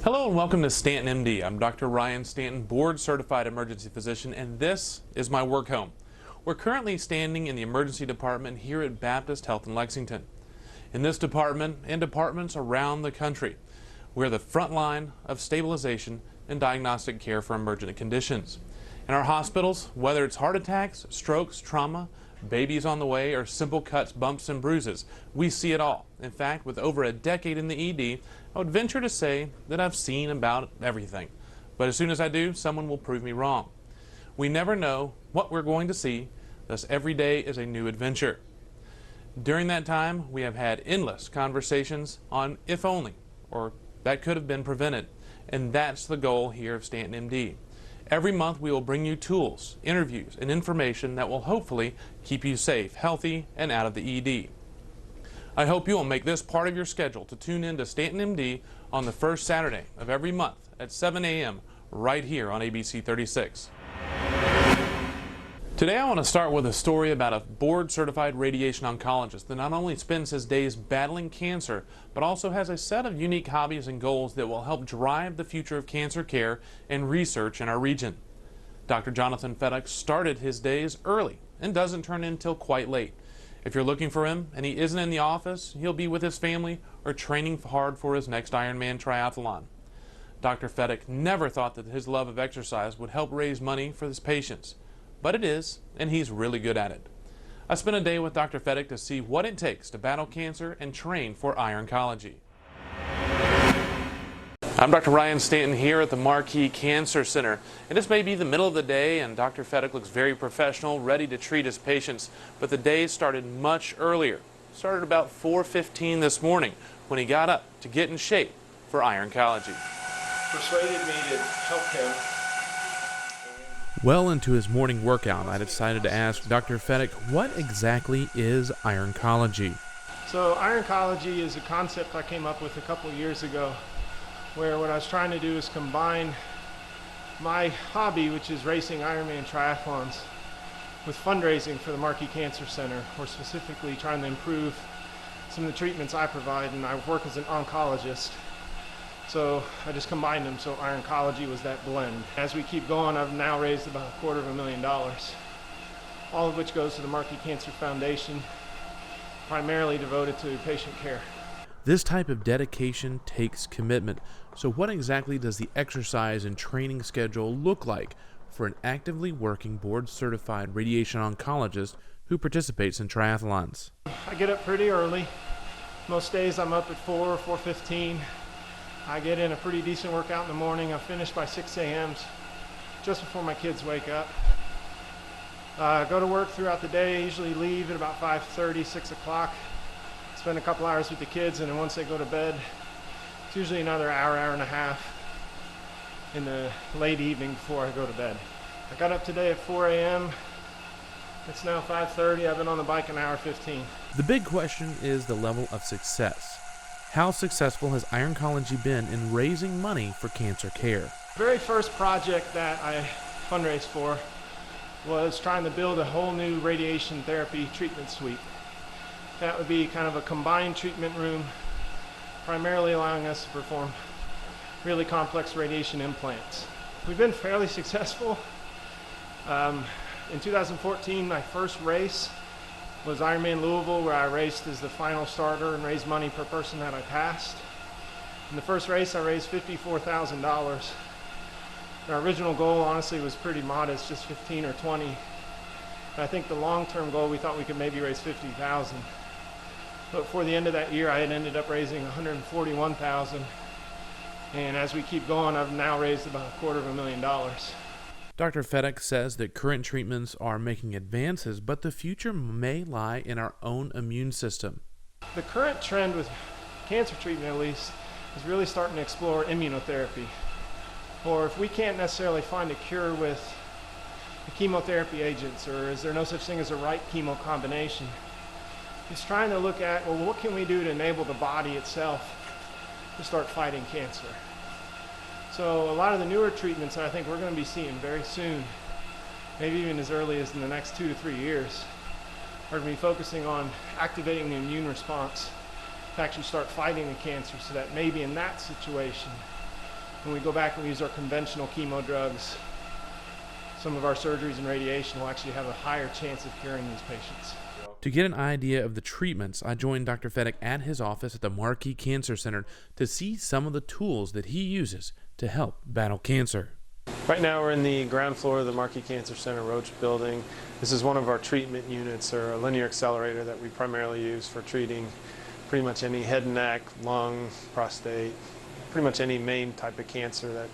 Hello and welcome to StantonMD. I'm Dr. Ryan Stanton, board certified emergency physician, and this is my work home. We're currently standing in the emergency department here at Baptist Health in Lexington. In this department and departments around the country, we're the front line of stabilization and diagnostic care for emergent conditions. In our hospitals, whether it's heart attacks, strokes, trauma, babies on the way, or simple cuts, bumps, and bruises, we see it all. In fact, with over a decade in the ED, I would venture to say that I've seen about everything. But as soon as I do, someone will prove me wrong. We never know what we're going to see, thus every day is a new adventure. During that time, we have had endless conversations on if only, or that could have been prevented. And that's the goal here of StantonMD. Every month we will bring you tools, interviews, and information that will hopefully keep you safe, healthy, and out of the ED. I hope you will make this part of your schedule to tune in to StantonMD on the first Saturday of every month at 7 a.m. right here on ABC 36. Today I want to start with a story about a board-certified radiation oncologist that not only spends his days battling cancer, but also has a set of unique hobbies and goals that will help drive the future of cancer care and research in our region. Dr. Jonathan Fedek started his days early and doesn't turn in till quite late. If you're looking for him and he isn't in the office, he'll be with his family or training hard for his next Ironman triathlon. Dr. Fedek never thought that his love of exercise would help raise money for his patients. But it is, and he's really good at it. I spent a day with Dr. Fedek to see what it takes to battle cancer and train for Ironcology. I'm Dr. Ryan Stanton here at the Marquee Cancer Center, and this may be the middle of the day and Dr. Fedek looks very professional, ready to treat his patients, but the day started much earlier. It started about 4:15 this morning when he got up to get in shape for Ironcology. Persuaded me to help him. Well into his morning workout, I decided to ask Dr. Fedek, what exactly is Ironcology? So Ironcology is a concept I came up with a couple of years ago, where what I was trying to do is combine my hobby, which is racing Ironman triathlons, with fundraising for the Marquee Cancer Center, or specifically trying to improve some of the treatments I provide, and I work as an oncologist. So I just combined them, so Ironcology was that blend. As we keep going, I've now raised about $250,000, all of which goes to the Marquee Cancer Foundation, primarily devoted to patient care. This type of dedication takes commitment. So what exactly does the exercise and training schedule look like for an actively working board-certified radiation oncologist who participates in triathlons? I get up pretty early. Most days I'm up at 4 or 4:15. I get in a pretty decent workout in the morning. I finish by 6 a.m. just before my kids wake up. Go to work throughout the day. I usually leave at about 5:30, 6 o'clock. Spend a couple hours with the kids, and then once they go to bed, it's usually another hour, hour and a half in the late evening before I go to bed. I got up today at 4 a.m. It's now 5:30. I've been on the bike an hour 15. The big question is the level of success. How successful has Ironcology been in raising money for cancer care? The very first project that I fundraised for was trying to build a whole new radiation therapy treatment suite. That would be kind of a combined treatment room, primarily allowing us to perform really complex radiation implants. We've been fairly successful. In 2014, my first race was Ironman Louisville, where I raced as the final starter and raised money per person that I passed. In the first race, I raised $54,000. Our original goal, honestly, was pretty modest, just 15 or 20. I think the long-term goal, we thought we could maybe raise 50,000. But before the end of that year, I had ended up raising 141,000. And as we keep going, I've now raised about $250,000. Dr. Fedek says that current treatments are making advances, but the future may lie in our own immune system. The current trend with cancer treatment, at least, is really starting to explore immunotherapy. Or if we can't necessarily find a cure with the chemotherapy agents, or is there no such thing as a right chemo combination, it's trying to look at, well, what can we do to enable the body itself to start fighting cancer? So a lot of the newer treatments that I think we're going to be seeing very soon, maybe even as early as in the next 2 to 3 years, are going to be focusing on activating the immune response to actually start fighting the cancer, so that maybe in that situation when we go back and use our conventional chemo drugs, some of our surgeries and radiation will actually have a higher chance of curing these patients. To get an idea of the treatments, I joined Dr. Fedek at his office at the Markey Cancer Center to see some of the tools that he uses to help battle cancer. Right now we're in the ground floor of the Markey Cancer Center Roach building. This is one of our treatment units, or a linear accelerator that we primarily use for treating pretty much any head and neck, lung, prostate, pretty much any main type of cancer that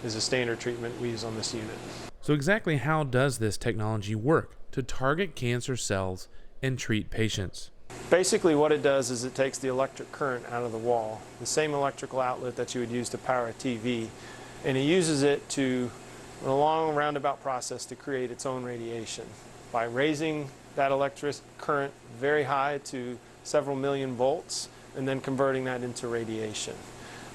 is a standard treatment we use on this unit. So exactly how does this technology work to target cancer cells and treat patients? Basically what it does is it takes the electric current out of the wall, the same electrical outlet that you would use to power a TV, and it uses it to, in a long roundabout process, to create its own radiation by raising that electric current very high to several million volts and then converting that into radiation.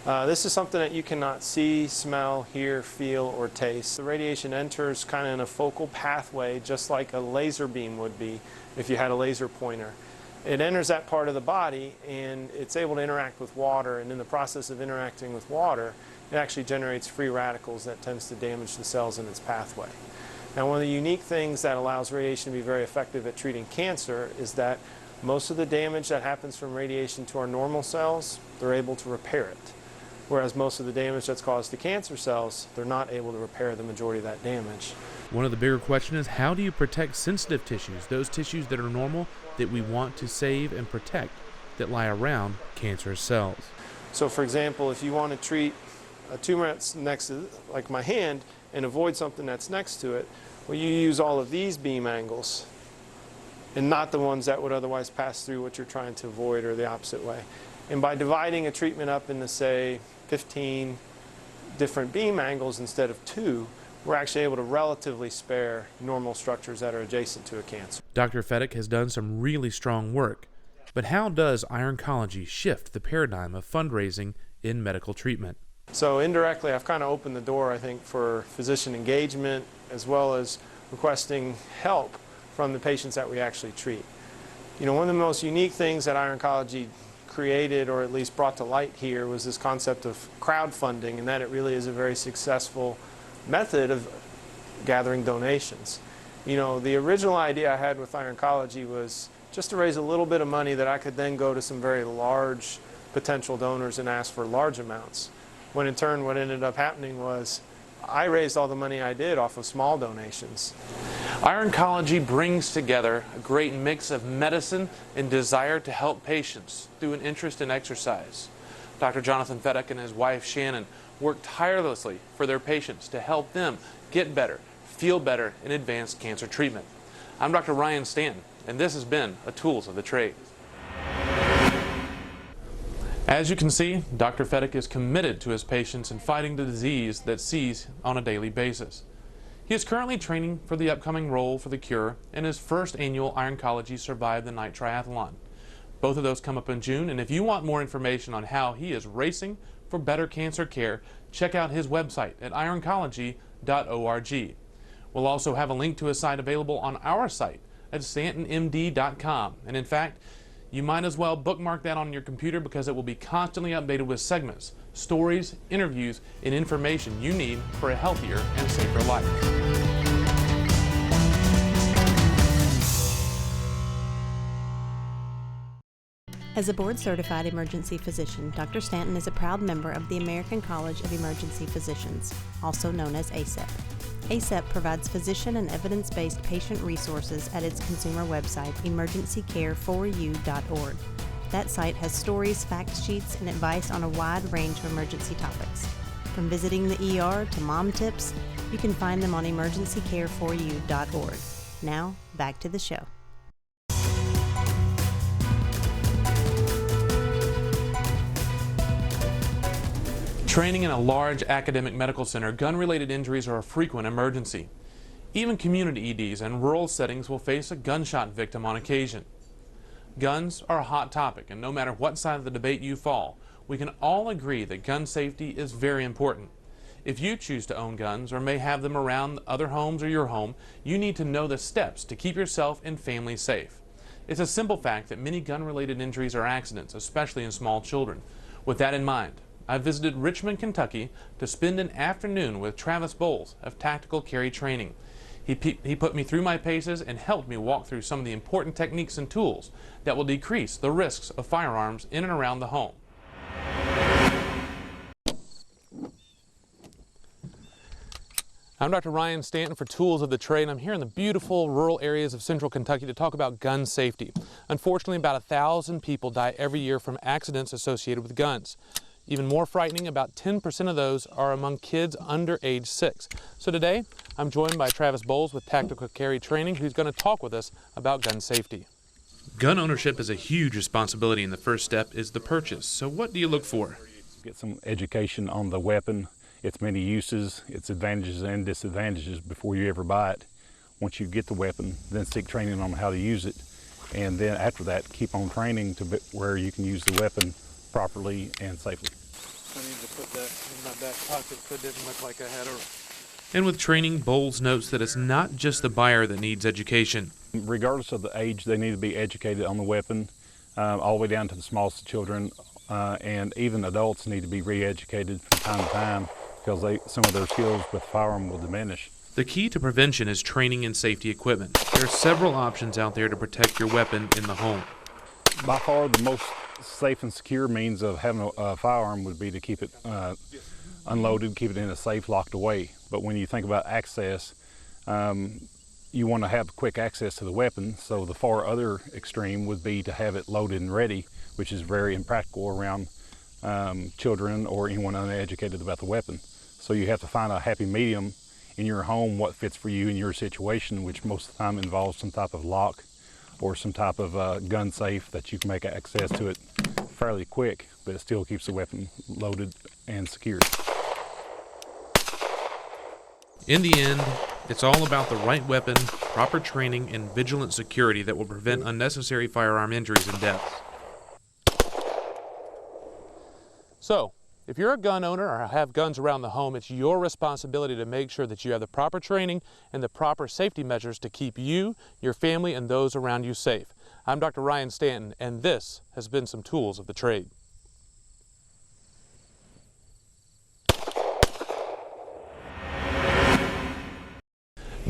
This is something that you cannot see, smell, hear, feel, or taste. The radiation enters kind of in a focal pathway, just like a laser beam would be if you had a laser pointer. It enters that part of the body and it's able to interact with water, and in the process of interacting with water, it actually generates free radicals that tends to damage the cells in its pathway. Now, one of the unique things that allows radiation to be very effective at treating cancer is that most of the damage that happens from radiation to our normal cells, they're able to repair it. Whereas most of the damage that's caused to cancer cells, they're not able to repair the majority of that damage. One of the bigger questions is, how do you protect sensitive tissues, those tissues that are normal that we want to save and protect that lie around cancerous cells? So for example, if you want to treat a tumor that's next to, like my hand, and avoid something that's next to it, well, you use all of these beam angles and not the ones that would otherwise pass through what you're trying to avoid, or the opposite way. And by dividing a treatment up into, say, 15 different beam angles instead of 2, we're actually able to relatively spare normal structures that are adjacent to a cancer. Dr. Fedek has done some really strong work, but how does Ironcology shift the paradigm of fundraising in medical treatment? So indirectly, I've kind of opened the door, I think, for physician engagement as well as requesting help from the patients that we actually treat. You know, one of the most unique things that Ironcology created, or at least brought to light here, was this concept of crowdfunding, and that it really is a very successful method of gathering donations. You know, the original idea I had with Ironcology was just to raise a little bit of money that I could then go to some very large potential donors and ask for large amounts. When in turn what ended up happening was I raised all the money I did off of small donations. Ironcology brings together a great mix of medicine and desire to help patients through an interest in exercise. Dr. Jonathan Fedek and his wife Shannon work tirelessly for their patients to help them get better, feel better, and advance cancer treatment. I'm Dr. Ryan Stanton, and this has been a Tools of the Trade. As you can see, Dr. Fedek is committed to his patients in fighting the disease that sees on a daily basis. He is currently training for the upcoming role for the cure, and his first annual Ironcology Survive the Night Triathlon. Both of those come up in June, and if you want more information on how he is racing for better cancer care, check out his website at ironcology.org. We'll also have a link to his site available on our site at StantonMD.com, and in fact, you might as well bookmark that on your computer because it will be constantly updated with segments, stories, interviews, and information you need for a healthier and safer life. As a board-certified emergency physician, Dr. Stanton is a proud member of the American College of Emergency Physicians, also known as ACEP. ACEP provides physician and evidence-based patient resources at its consumer website, emergencycare4u.org. That site has stories, fact sheets, and advice on a wide range of emergency topics. From visiting the ER to mom tips, you can find them on emergencycare4u.org. Now, back to the show. Training in a large academic medical center, gun-related injuries are a frequent emergency. Even community EDs and rural settings will face a gunshot victim on occasion. Guns are a hot topic, and no matter what side of the debate you fall, we can all agree that gun safety is very important. If you choose to own guns or may have them around other homes or your home, you need to know the steps to keep yourself and family safe. It's a simple fact that many gun-related injuries are accidents, especially in small children. With that in mind, I visited Richmond, Kentucky to spend an afternoon with Travis Bowles of Tactical Carry Training. He put me through my paces and helped me walk through some of the important techniques and tools that will decrease the risks of firearms in and around the home. I'm Dr. Ryan Stanton for Tools of the Trade, and I'm here in the beautiful rural areas of central Kentucky to talk about gun safety. Unfortunately, about 1,000 people die every year from accidents associated with guns. Even more frightening, about 10% of those are among kids under age 6. So today, I'm joined by Travis Bowles with Tactical Carry Training, who's going to talk with us about gun safety. Gun ownership is a huge responsibility, and the first step is the purchase. So what do you look for? Get some education on the weapon, its many uses, its advantages and disadvantages before you ever buy it. Once you get the weapon, then seek training on how to use it. And then after that, keep on training to where you can use the weapon properly and safely. I need to put that in my back pocket so it didn't look like I had a... And with training, Bowles notes that it's not just the buyer that needs education. Regardless of the age, they need to be educated on the weapon, all the way down to the smallest children, and even adults need to be re-educated from time to time, because some of their skills with firearm will diminish. The key to prevention is training and safety equipment. There are several options out there to protect your weapon in the home. By far the most safe and secure means of having a firearm would be to keep it unloaded, keep it in a safe, locked away. But when you think about access, you want to have quick access to the weapon, so the far other extreme would be to have it loaded and ready, which is very impractical around children or anyone uneducated about the weapon. So you have to find a happy medium in your home, what fits for you in your situation, which most of the time involves some type of lock or some type of gun safe that you can make access to it fairly quick, but it still keeps the weapon loaded and secured. In the end, it's all about the right weapon, proper training, and vigilant security that will prevent unnecessary firearm injuries and deaths. So, if you're a gun owner or have guns around the home, it's your responsibility to make sure that you have the proper training and the proper safety measures to keep you, your family, and those around you safe. I'm Dr. Ryan Stanton, and this has been some Tools of the Trade.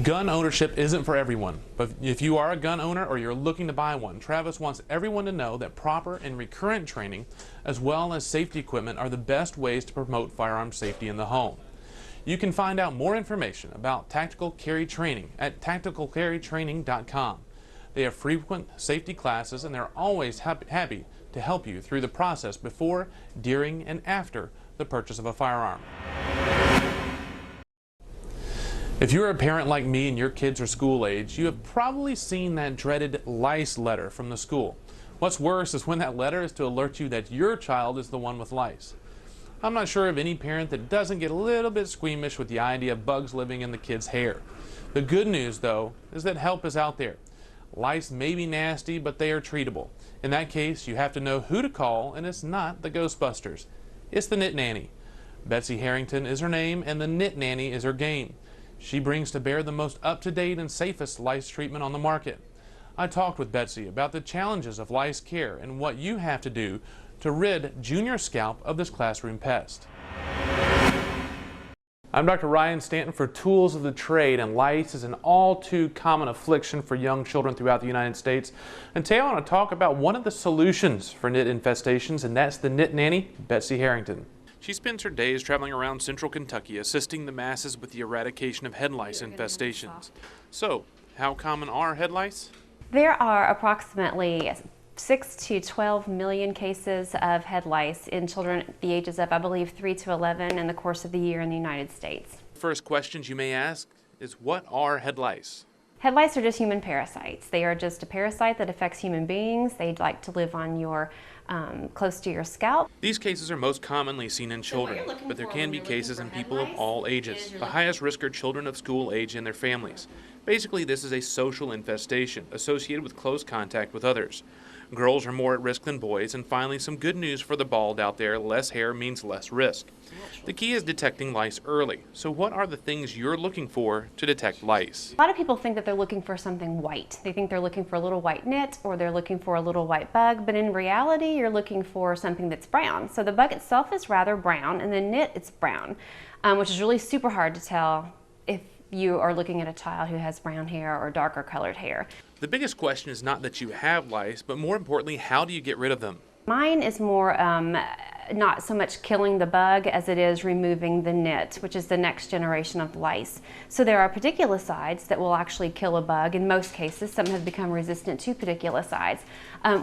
Gun ownership isn't for everyone, but if you are a gun owner or you're looking to buy one, Travis wants everyone to know that proper and recurrent training, as well as safety equipment, are the best ways to promote firearm safety in the home. You can find out more information about Tactical Carry Training at tacticalcarrytraining.com. They have frequent safety classes, and they're always happy to help you through the process before, during, and after the purchase of a firearm. If you're a parent like me and your kids are school age, you have probably seen that dreaded lice letter from the school. What's worse is when that letter is to alert you that your child is the one with lice. I'm not sure of any parent that doesn't get a little bit squeamish with the idea of bugs living in the kid's hair. The good news, though, is that help is out there. Lice may be nasty, but they are treatable. In that case, you have to know who to call, and it's not the Ghostbusters. It's the Nit Nanny. Betsy Harrington is her name, and the Nit Nanny is her game. She brings to bear the most up-to-date and safest lice treatment on the market. I talked with Betsy about the challenges of lice care and what you have to do to rid junior scalp of this classroom pest. I'm Dr. Ryan Stanton for Tools of the Trade, and lice is an all too common affliction for young children throughout the United States. And today I want to talk about one of the solutions for nit infestations, and that's the Nit Nanny, Betsy Harrington. She spends her days traveling around central Kentucky assisting the masses with the eradication of head lice infestations. So, how common are head lice? There are approximately 6 to 12 million cases of head lice in children the ages of, I believe, 3 to 11 in the course of the year in the United States. First questions you may ask is, what are head lice? Head lice are just human parasites. They are just a parasite that affects human beings. They like to live on your close to your scalp. These cases are most commonly seen in children, but there can be cases in people of all ages. The highest risk are children of school age and their families. Basically, this is a social infestation associated with close contact with others. Girls are more at risk than boys, and finally, some good news for the bald out there: less hair means less risk. The key is detecting lice early. So what are the things you're looking for to detect lice? A lot of people think that they're looking for something white. They think they're looking for a little white nit, or they're looking for a little white bug, but in reality, you're looking for something that's brown. So the bug itself is rather brown, and the nit, it's brown, which is really super hard to tell if you are looking at a child who has brown hair or darker colored hair. The biggest question is not that you have lice, but more importantly, how do you get rid of them? Mine is more not so much killing the bug as it is removing the nit, which is the next generation of lice. So there are pediculicides that will actually kill a bug. In most cases, some have become resistant to pediculicides,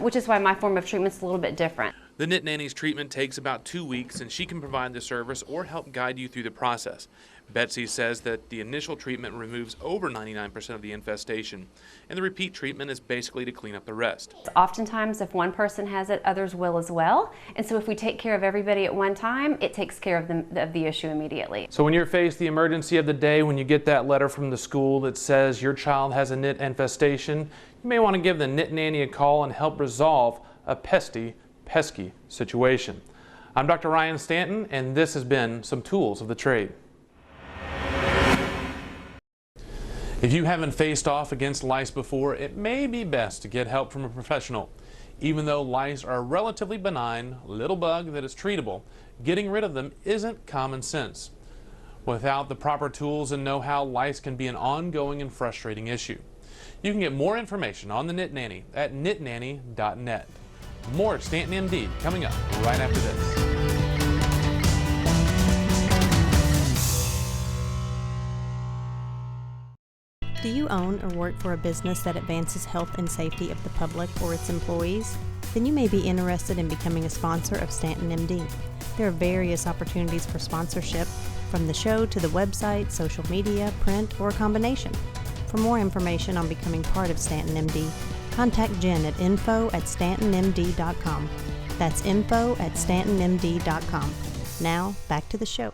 which is why my form of treatment is a little bit different. The Nit Nanny's treatment takes about 2 weeks, and she can provide the service or help guide you through the process. Betsy says that the initial treatment removes over 99% of the infestation, and the repeat treatment is basically to clean up the rest. Oftentimes, if one person has it, others will as well. And so if we take care of everybody at one time, it takes care of the issue immediately. So when you're faced the emergency of the day, when you get that letter from the school that says your child has a nit infestation, you may want to give the Nit Nanny a call and help resolve a pesky situation. I'm Dr. Ryan Stanton, and this has been some Tools of the Trade. If you haven't faced off against lice before, it may be best to get help from a professional. Even though lice are a relatively benign little bug that is treatable, getting rid of them isn't common sense. Without the proper tools and know-how, lice can be an ongoing and frustrating issue. You can get more information on the Nit Nanny at nitnanny.net. More StantonMD coming up right after this. Do you own or work for a business that advances health and safety of the public or its employees? Then you may be interested in becoming a sponsor of StantonMD. There are various opportunities for sponsorship, from the show to the website, social media, print, or a combination. For more information on becoming part of StantonMD, contact Jen at info@stantonmd.com. That's info@stantonmd.com. Now, back to the show.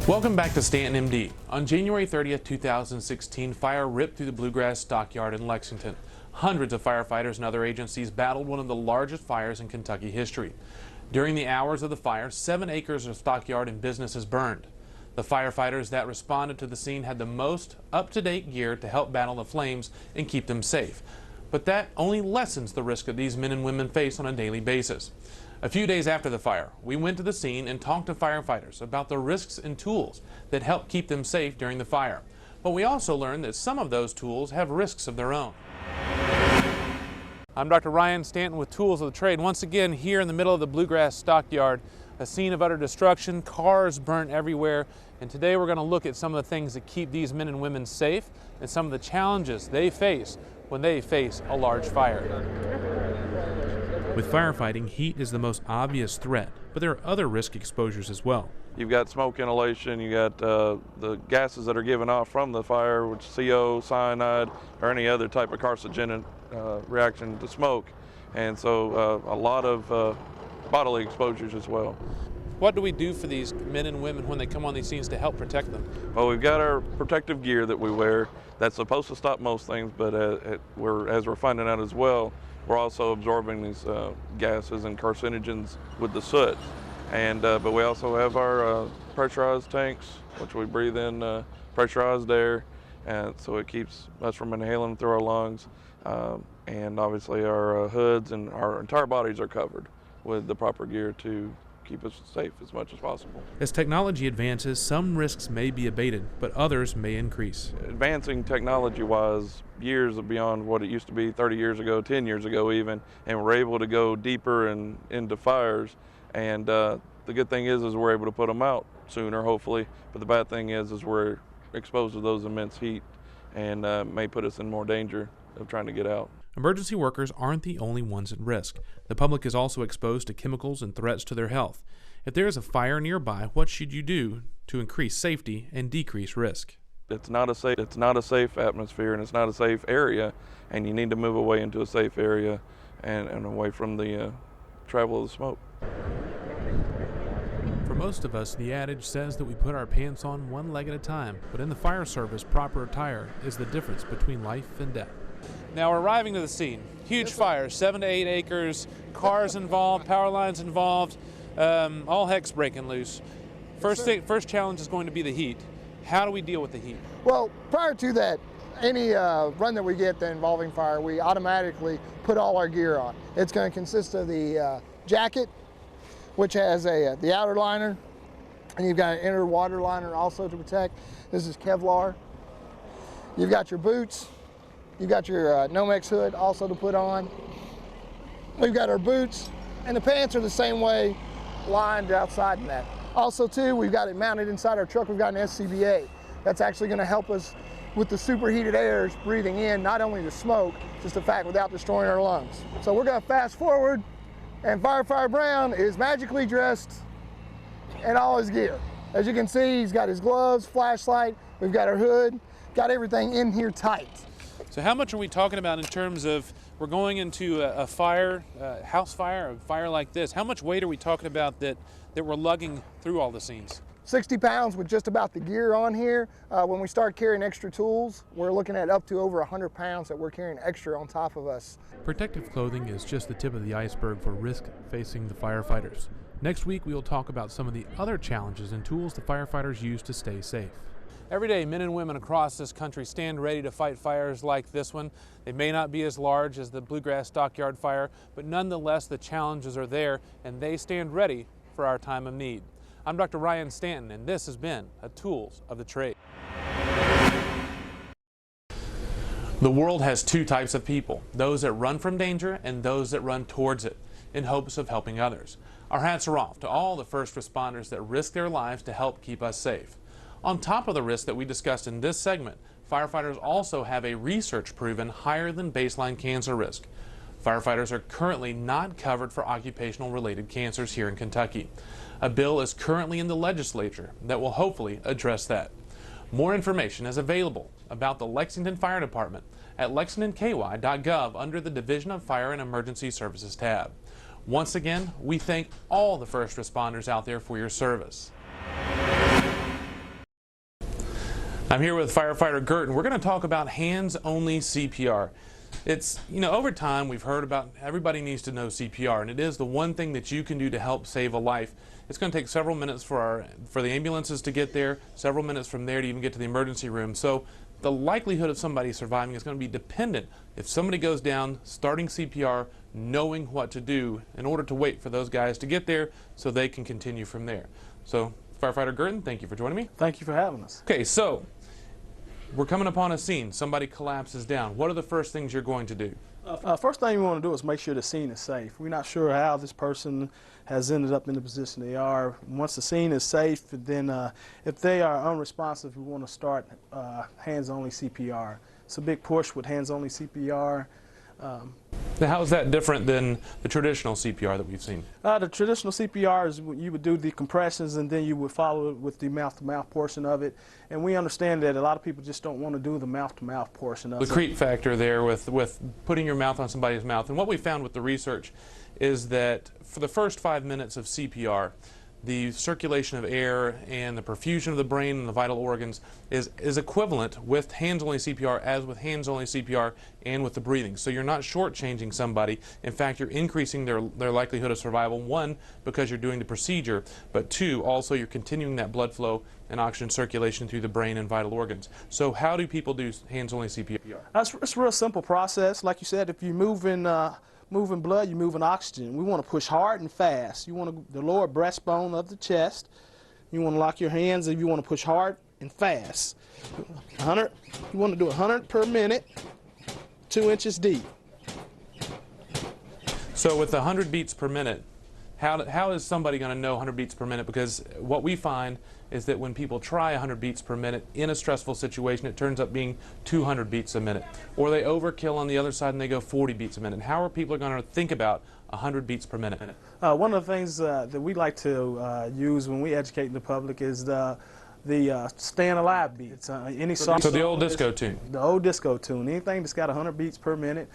Welcome back to StantonMD. On January 30th, 2016, fire ripped through the Bluegrass Stockyard in Lexington. Hundreds of firefighters and other agencies battled one of the largest fires in Kentucky history. During the hours of the fire, 7 acres of stockyard and businesses burned. The firefighters that responded to the scene had the most up-to-date gear to help battle the flames and keep them safe. But that only lessens the risk that these men and women face on a daily basis. A few days after the fire, we went to the scene and talked to firefighters about the risks and tools that help keep them safe during the fire. But we also learned that some of those tools have risks of their own. I'm Dr. Ryan Stanton with Tools of the Trade. Once again, here in the middle of the Bluegrass Stockyard, a scene of utter destruction, cars burnt everywhere. And today we're going to look at some of the things that keep these men and women safe and some of the challenges they face when they face a large fire. With firefighting, heat is the most obvious threat, but there are other risk exposures as well. You've got smoke inhalation, you got the gases that are given off from the fire, which CO, cyanide, or any other type of carcinogenic reaction to smoke. And so a lot of bodily exposures as well. What do we do for these men and women when they come on these scenes to help protect them? Well, we've got our protective gear that we wear that's supposed to stop most things, but as we're finding out as well, we're also absorbing these gases and carcinogens with the soot. And but we also have our pressurized tanks, which we breathe in pressurized air, and so it keeps us from inhaling through our lungs. And obviously our hoods and our entire bodies are covered with the proper gear to keep us safe as much as possible. As technology advances, some risks may be abated, but others may increase. Advancing technology-wise years beyond what it used to be 30 years ago, 10 years ago even, and we're able to go deeper into fires. And the good thing is we're able to put them out sooner, hopefully. But the bad thing is we're exposed to those immense heat and may put us in more danger of trying to get out. Emergency workers aren't the only ones at risk. The public is also exposed to chemicals and threats to their health. If there is a fire nearby, what should you do to increase safety and decrease risk? It's not a safe atmosphere, and it's not a safe area, and you need to move away into a safe area and away from the travel of the smoke. For most of us, the adage says that we put our pants on one leg at a time, but in the fire service, proper attire is the difference between life and death. Now we're arriving to the scene. Huge fire, 7 to 8 acres, cars involved, power lines involved, all heck's breaking loose. First challenge is going to be the heat. How do we deal with the heat? Well, prior to that, any run that we get that involving fire, we automatically put all our gear on. It's going to consist of the jacket, which has the outer liner, and you've got an inner water liner also to protect. This is Kevlar. You've got your boots. You've got your Nomex hood also to put on. We've got our boots, and the pants are the same way, lined outside in that. Also too, we've got it mounted inside our truck. We've got an SCBA. That's actually going to help us with the superheated airs breathing in, not only the smoke, just the fact without destroying our lungs. So we're going to fast forward, and Firefighter Brown is magically dressed in all his gear. As you can see, he's got his gloves, flashlight, we've got our hood, got everything in here tight. So how much are we talking about in terms of, we're going into a fire, house fire, a fire like this, how much weight are we talking about that we're lugging through all the scenes? 60 pounds with just about the gear on here. When we start carrying extra tools, we're looking at up to over 100 pounds that we're carrying extra on top of us. Protective clothing is just the tip of the iceberg for risk facing the firefighters. Next week we will talk about some of the other challenges and tools the firefighters use to stay safe. Every day, men and women across this country stand ready to fight fires like this one. They may not be as large as the Bluegrass Stockyard fire, but nonetheless the challenges are there and they stand ready for our time of need. I'm Dr. Ryan Stanton, and this has been a Tools of the Trade. The world has two types of people, those that run from danger and those that run towards it in hopes of helping others. Our hats are off to all the first responders that risk their lives to help keep us safe. On top of the risk that we discussed in this segment, firefighters also have a research-proven higher than baseline cancer risk. Firefighters are currently not covered for occupational-related cancers here in Kentucky. A bill is currently in the legislature that will hopefully address that. More information is available about the Lexington Fire Department at lexingtonky.gov under the Division of Fire and Emergency Services tab. Once again, we thank all the first responders out there for your service. I'm here with firefighter Gert. We're going to talk about hands-only CPR. It's, over time we've heard about everybody needs to know CPR, and it is the one thing that you can do to help save a life. It's going to take several minutes for the ambulances to get there, several minutes from there to even get to the emergency room. So the likelihood of somebody surviving is going to be dependent if somebody goes down, starting CPR, knowing what to do in order to wait for those guys to get there so they can continue from there. So firefighter Gurton, thank you for joining me. Thank you for having us. Okay, so we're coming upon a scene. Somebody collapses down. What are the first things you're going to do? First thing we want to do is make sure the scene is safe. We're not sure how this person has ended up in the position they are. Once the scene is safe, then if they are unresponsive, we want to start hands-only CPR. It's a big push with hands-only CPR. Now, how is that different than the traditional CPR that we've seen? The traditional CPR is you would do the compressions and then you would follow it with the mouth-to-mouth portion of it. And we understand that a lot of people just don't want to do the mouth-to-mouth portion of it. The creep factor there with putting your mouth on somebody's mouth. And what we found with the research is that for the first 5 minutes of CPR, the circulation of air and the perfusion of the brain and the vital organs is equivalent with hands-only CPR as with hands-only CPR and with the breathing. So you're not shortchanging somebody. In fact, you're increasing their likelihood of survival, one, because you're doing the procedure, but two, also you're continuing that blood flow and oxygen circulation through the brain and vital organs. So how do people do hands-only CPR? It's a real simple process. Like you said, if you're moving blood, you're moving oxygen. We want to push hard and fast. You want the lower breastbone of the chest. You want to lock your hands if you want to push hard and fast. 100. You want to do 100 per minute, 2 inches deep. So with 100 beats per minute, how is somebody going to know 100 beats per minute? Because what we find is that when people try 100 beats per minute in a stressful situation, it turns up being 200 beats a minute. Or they overkill on the other side and they go 40 beats a minute. How are people going to think about 100 beats per minute? One of the things that we like to use when we educate the public is the staying alive beat. It's any song. So the old disco tune. The old disco tune. Anything that's got 100 beats per minute.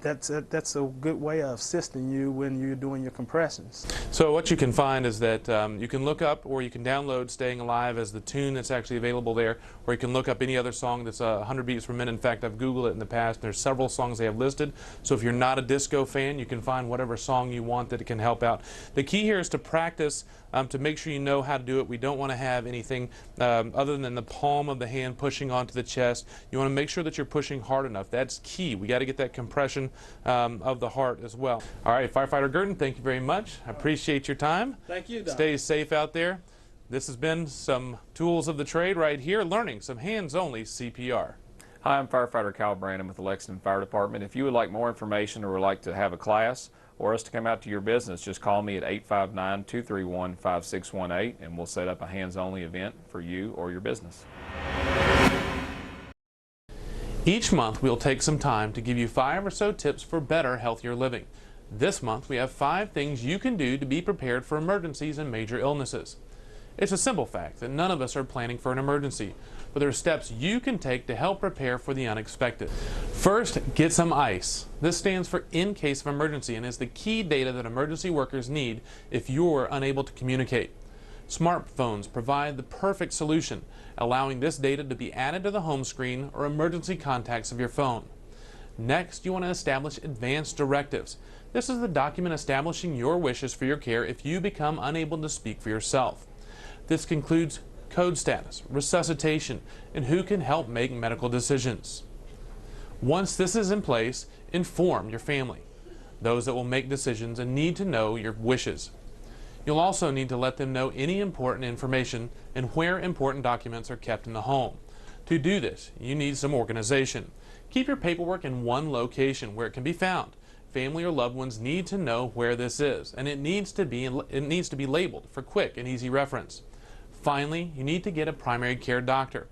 that's a good way of assisting you when you're doing your compressions. So what you can find is that you can look up or you can download Staying Alive as the tune that's actually available there, or you can look up any other song that's 100 beats per minute. In fact, I've Googled it in the past. There's several songs they have listed. So if you're not a disco fan, you can find whatever song you want that it can help out. The key here is to practice to make sure you know how to do it. We don't want to have anything other than the palm of the hand pushing onto the chest. You want to make sure that you're pushing hard enough. That's key. We got to get that compression of the heart as well. All right, Firefighter Gurton, thank you very much. I appreciate your time. Thank you, Doc. Stay safe out there. This has been some tools of the trade right here, learning some hands-only CPR. Hi, I'm Firefighter Kyle Brandon with the Lexington Fire Department. If you would like more information or would like to have a class or us to come out to your business, just call me at 859-231-5618 and we'll set up a hands-only event for you or your business. Each month we'll take some time to give you 5 or so tips for better, healthier living. This month we have 5 things you can do to be prepared for emergencies and major illnesses. It's a simple fact that none of us are planning for an emergency, but there are steps you can take to help prepare for the unexpected. First, get some ICE. This stands for in case of emergency and is the key data that emergency workers need if you're unable to communicate. Smartphones provide the perfect solution, allowing this data to be added to the home screen or emergency contacts of your phone. Next, you want to establish advanced directives. This is the document establishing your wishes for your care if you become unable to speak for yourself. This includes code status, resuscitation, and who can help make medical decisions. Once this is in place, inform your family, those that will make decisions and need to know your wishes. You'll also need to let them know any important information and where important documents are kept in the home. To do this, you need some organization. Keep your paperwork in one location where it can be found. Family or loved ones need to know where this is, and it needs to be labeled for quick and easy reference. Finally, you need to get a primary care doctor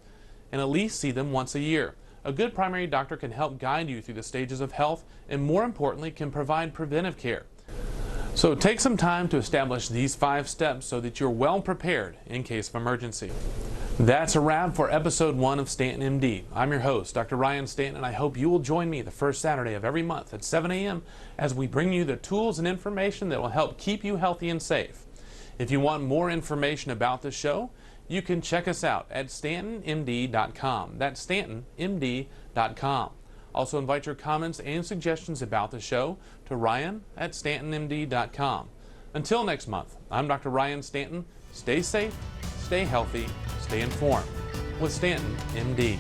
and at least see them once a year. A good primary doctor can help guide you through the stages of health and, more importantly, can provide preventive care. So take some time to establish these 5 steps so that you're well prepared in case of emergency. That's a wrap for episode 1 of StantonMD. I'm your host, Dr. Ryan Stanton, and I hope you will join me the first Saturday of every month at 7 a.m. as we bring you the tools and information that will help keep you healthy and safe. If you want more information about the show, you can check us out at StantonMD.com. That's StantonMD.com. Also invite your comments and suggestions about the show to Ryan at StantonMD.com. Until next month, I'm Dr. Ryan Stanton. Stay safe, stay healthy, stay informed with Stanton MD.